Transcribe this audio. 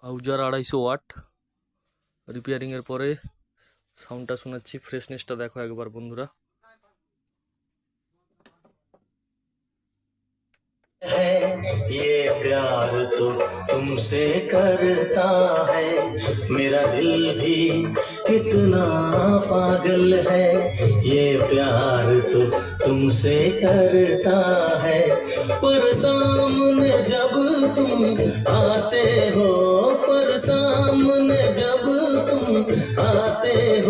আউজার 250 watt repairing এর পরে সাউন্ডটা শোনাচ্ছি। ফ্রেশনেসটা দেখো একবার বন্ধুরা। ये प्यार तो तुमसे करता है, मेरा दिल भी कितना पागल है। ये प्यार तो तुमसे करता है, पर सामने जब तुम आते हो, पर सामने जब तुम आते हो।